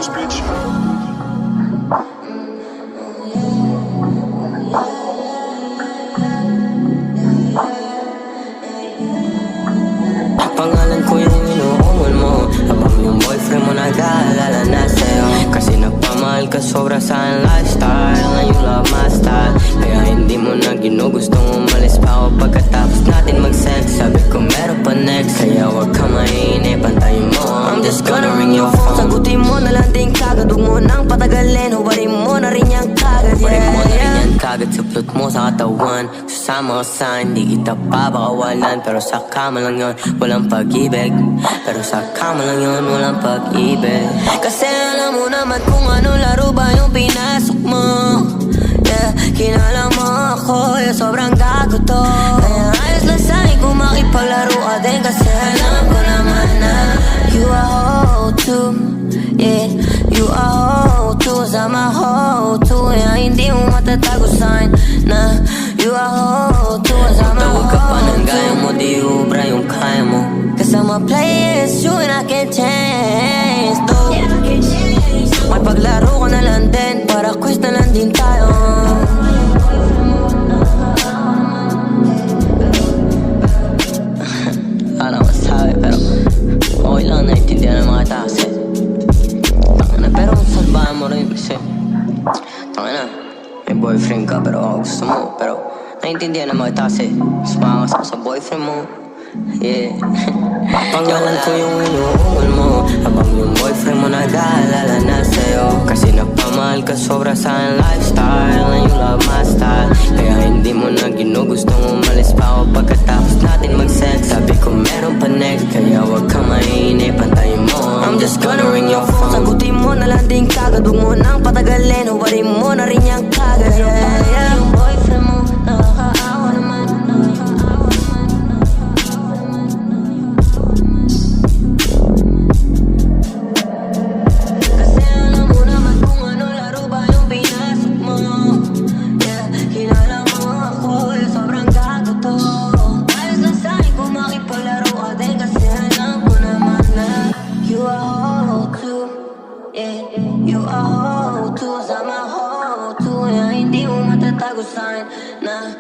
this bitch. Pangalan ko yung inuungol mo, habang yung boyfriend mo nag-aalala na sa'yo. Kasi nagpamahal ka sobra sa aking lifestyle, and you love my style. Kaya hindi mo na ginugustong umalis pa ako pagkatapos natin mag-sex. Sabi ko meron pa next, kaya wag ka mainip, pantayin mo. I'm just gonna ring your phone. Sagutin mo na lang din kagad, huwag mo nang patagalin. Hubarin mo na rin yan kagad, hubarin mo na rin yan kagad. Suplot mo sa katawan, sasama ka sa hindi kita papakawalan. Pero sa kama lang yun, walang pag-ibig. Pero sa kama lang yun, walang pag-ibig. Kasi alam mo naman kung ano laro ba yung pinasok mo. Yeah, kinala mo ako, yeah, sobrang gago to. Kaya ayos lang sa'kin kung makipaglaro ka din. Kasi alam ko naman na you are whole too. Yeah, you are whole too. Sama whole too. Yeah, hindi mo matatago sa'kin na you are whole too. Sama whole too. Tawag ka pa ng gaya mo, di ubra yung kaya mo. Cause I'm a player, it's you and I can't change though. Magpaglaro ko na lang din, para quiz na lang din tayo. Wala na masabi, pero okay lang, naiintindihan ng mga taxi. Tangina, pero salbahan mo rin kasi tangina, may boyfriend ka pero gusto mo. Pero naiintindihan ng mga taxi, sumama ka sa boyfriend mo. Yeah. Pangalan ko yung inuungol mo, habang yung boyfriend mo nag-aalala na sa'yo. Kasi nagpamahal ka sobra sa aking lifestyle, and you love my style. Kaya hindi mo na ginugustong umalis pa ako pagkatapos natin mag-sex. Sabi ko meron pa next, kaya wag ka mainip, pantayin mo. I'm just gonna ring your phone. Sagutin mo na lang din kagad, huwag mo nang patagalin. Hubarin mo na rin yan kagad. Yeah, yeah. Yung boyfriend mo, nakakaawa naman. You are whole too, I'm a whole too. Yeah, hindi mo matatago sa'kin na